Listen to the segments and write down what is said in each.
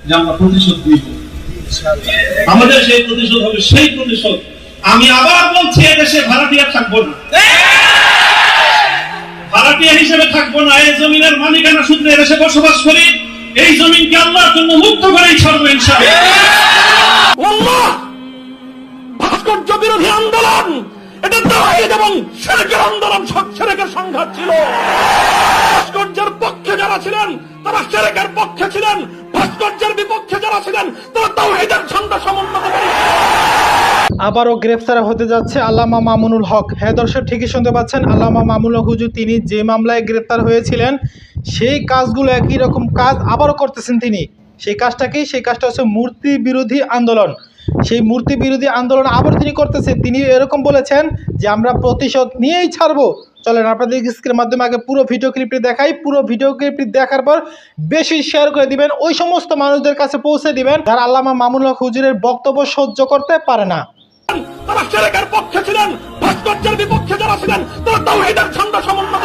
যে আমরা প্রতিশোধ দিব, আমাদের সেই প্রতিশোধ হবে সেই প্রতিশোধ। আমি আবার বলছি, এদেশে ভাড়াটিয়া থাকবো না, ভাড়াটিয়া হিসেবে থাকবো না। এই জমিনের মালিকানা সূত্রে এদেশে বসবাস করি, এই জমিনকে আল্লাহর জন্য মুক্ত করেই ছাড়বো ইনশাআল্লাহ। ভাস্কর্য বিরোধী আন্দোলন এটা তাওহীদ এবং শিরকের আন্দোলন, শিরকের সংঘাত ছিল। ভাস্কর্যের পক্ষে যারা ছিলেন তারা শিরকের পক্ষে ছিলেন, ভাস্কর্যের বিপক্ষে যারা ছিলেন তারা তাওহীদের ঝান্ডা সমুন্নত। আবারও গ্রেফতার হতে যাচ্ছে আল্লামা মামুনুল হক। হ্যাঁ দর্শক, ঠিকই শুনতে পাচ্ছেন, আল্লামা মামুনুল হক হুজুর তিনি যে মামলায় গ্রেফতার হয়েছিলেন সেই কাজগুলো একই রকম কাজ আবারও করতেছেন তিনি। সেই কাজটা কি? সেই কাজটা হচ্ছে মূর্তি বিরোধী আন্দোলন। সেই মূর্তি বিরোধী আন্দোলন আবার তিনি করতেছেন। তিনি এরকম বলেছেন যে আমরা প্রতিশোধ নিয়েই ছাড়বো। চলেন আপনাদের স্ক্রিনের মাধ্যমে আগে পুরো ভিডিও ক্লিপটি দেখাই। পুরো ভিডিও ক্লিপটি দেখার পর বেশি শেয়ার করে দিবেন, ওই সমস্ত মানুষদের কাছে পৌঁছে দিবেন যারা আল্লামা মামুনুল হক হুজুরের বক্তব্য সহ্য করতে পারে না। তারা শিরকের পক্ষে ছিলেন, ভাস্কর্যের বিপক্ষে যারা ছিলেন তারা তাওহীদের ঝান্ডা সমুন্নত।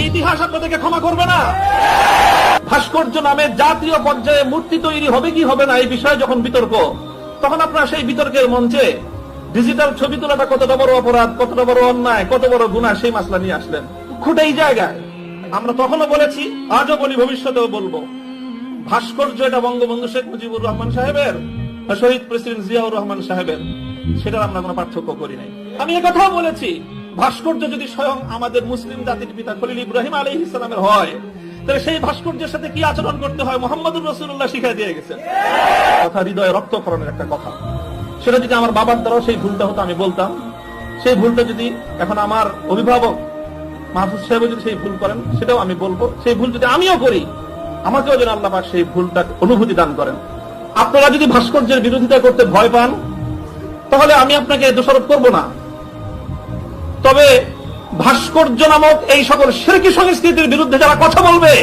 ইতিহাস আপনাদেরকে ক্ষমা করবে না। ভাস্কর্য নামে জাতীয় পর্যায়ে মূর্তি তৈরি হবে কি হবে না এই বিষয়ে যখন বিতর্ক, তখন আপনারা সেই বিতর্কের মঞ্চে ডিজিটাল ছবি তোলাটা কতটা বড় অপরাধ, কতটা বড় অন্যায়, কত বড় গুনাহ সেই মাসলা নিয়ে আসলেন। খুঁটে এই জায়গায় আমরা তখনও বলেছি, আজও বলি, ভবিষ্যতেও বলবো, ভাস্কর্য এটা বঙ্গবন্ধু শেখ মুজিবুর রহমান সাহেবের, শহীদ প্রেসিডেন্ট জিয়াউর রহমান সাহেবের, সেটার আমরা কোনো পার্থক্য করি নাই। আমি একথাও বলেছি, ভাস্কর্য যদি স্বয়ং আমাদের মুসলিম জাতির পিতা খলিল ইব্রাহিম আলাইহিস সালামের হয়, তাহলে সেই ভাস্কর্যের সাথে কি আচরণ করতে হয় মুহাম্মদুর রাসূলুল্লাহ শিখিয়ে দিয়ে গেছেন। কথা হৃদয়ে রক্তক্ষরণের একটা কথা। সেটা যদি আমার বাবার দ্বারাও সেই ভুলটা হতো আমি বলতাম। সেই ভুলটা যদি এখন আমার অভিভাবক মাহফুজ সাহেব যদি সেই ভুল করেন সেটাও আমি বলবো। সেই ভুল যদি আমিও করি, আমাকেও যেন আল্লাহ পাক সেই ভুলটা অনুভূতি দান করেন। আপনারা যদি ভাস্কর্যের বিরোধিতা করতে ভয় পান, তাহলে আমি আপনাকে দোষারোপ করব না। তবে ভাস্কর্য নামক এই সকল শিরকি সংস্কৃতির বিরুদ্ধে যারা কথা বলবে,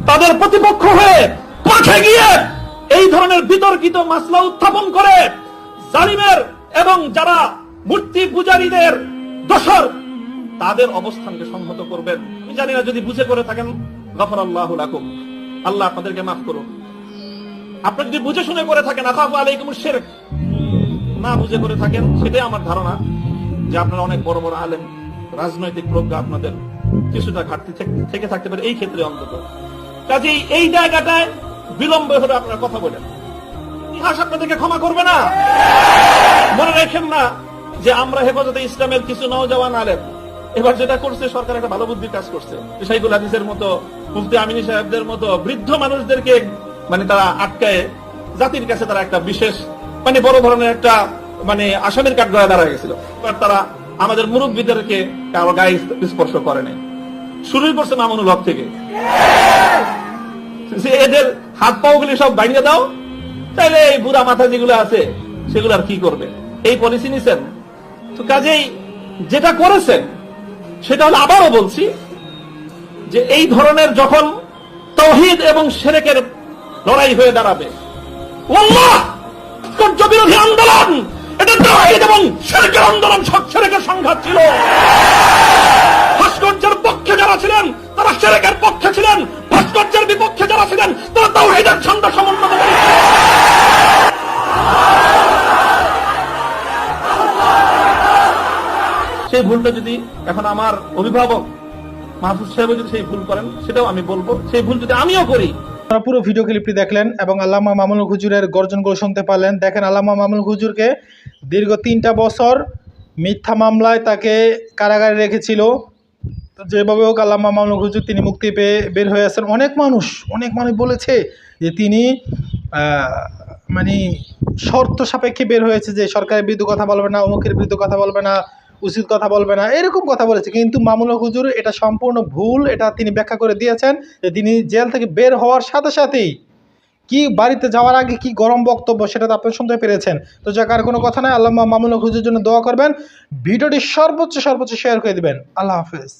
তাদের প্রতিপক্ষ হয়ে মাঠে গিয়ে এই ধরনের বিতর্কিত মাসলা উত্থাপন করে জালিমের এবং যারা মূর্তি পূজারীদের দোসর, তাদের অবস্থানকে সংহত করবেন। আমি জানি না, যদি বুঝে করে থাকেন গফরাল্লাহু লাকুম, আল্লাহ আপনাদেরকে মাফ করুন। আপনি যদি বুঝে শুনে করে থাকেন আখাফু আলাইকুমুশ শিরক, না বুঝে করে থাকেন, সেটাই আমার ধারণা যে আপনারা অনেক বড় বড় আলেম, রাজনৈতিক প্রজ্ঞা আপনাদের কিছুটা ঘাটতি থেকে থাকতে পারে এই ক্ষেত্রে অন্তত। কাজেই এই জায়গাটায় বিলম্ব হলে আপনারা কথা বলেন, ইতিহাস আপনাদেরকে ক্ষমা করবে না। মনে রাখেন না যে আমরা হেফাজতে ইসলামের কিছু নওজওয়ান আলেম এবার যেটা করছে, সরকার একটা ভালো বুদ্ধির কাজ করছে। শাইখুল হাদিসের মতো, মুফতি আমিনী সাহেবদের মতো বৃদ্ধ মানুষদেরকে তারা আটকায় জাতির কাছে তারা একটা বিশেষ বড় ধরনের একটা আসামির কাঠগড়ায় দাঁড়ায় গেছিল। তারা আমাদের মুরব্বীদেরকে কারো গায়ে স্পর্শ করে নাই। শুরুই করছে মামুনুল হক থেকে, এদের হাত পাও গুলি সব ভাঙিয়ে দাও, তাইলে এই বুড়া মাথা যেগুলো আছে সেগুলো আর কি করবে, এই পলিসি নিছেন। তো কাজেই যেটা করেছেন সেটা হলো, আবারও বলছি, যে এই ধরনের যখন তাওহীদ এবং শিরকের লড়াই হয়ে দাঁড়াবে, আল্লাহ ভাস্কর্য বিরোধী আন্দোলন এটা তাওহীদ এবং শিরকের আন্দোলন, শিরকের সংঘাত ছিল। ভাস্কর্যের পক্ষে যারা ছিলেন তারা শিরকের পক্ষে ছিলেন, ভাস্কর্যের বিপক্ষে যারা ছিলেন তারা তাওহীদের ঝান্ডা সমুন্নত। সেই ভুলটা যদি এখন আমার অভিভাবক মাহফুজ সাহেব যদি সেই ভুল করেন, সেটাও আমি বলবো। সেই ভুল যদি আমিও করি। আপনারা পুরো ভিডিও ক্লিপটি দেখলেন এবং আল্লামা মামুনুল হুজুরের গর্জনগুলো শুনতে পারলেন। দেখেন, আল্লামা মামুনুল হুজুরকে দীর্ঘ 3টা বছর মিথ্যা মামলায় তাকে কারাগারে রেখেছিল। তো যেভাবে হোক আল্লামা মামুনুল হুজুর তিনি মুক্তি পেয়ে বের হয়ে আসেন। অনেক মানুষ বলেছে যে তিনি শর্ত সাপেক্ষে বের হয়েছে, যে সরকারের বিরুদ্ধে কথা বলবে না, অমুকের বিরুদ্ধে কথা বলবে না, উচিত কথা বলবে না, এরকম কথা বলেছে। কিন্তু মামুনুল হক হুজুর এটা সম্পূর্ণ ভুল, এটা তিনি ব্যাখ্যা করে দিয়েছেন যে তিনি জেল থেকে বের হওয়ার সাথে সাথেই কি বাড়িতে যাওয়ার আগে কি গরম বক্তব্য, সেটা তো আপনি শুনতে পেরেছেন। তো যাক, আর কোনো কথা নাই, আল্লামা মামুনুল হক হুজুরের জন্য দোয়া করবেন, ভিডিওটি সর্বোচ্চ শেয়ার করে দিবেন। আল্লাহ হাফেজ।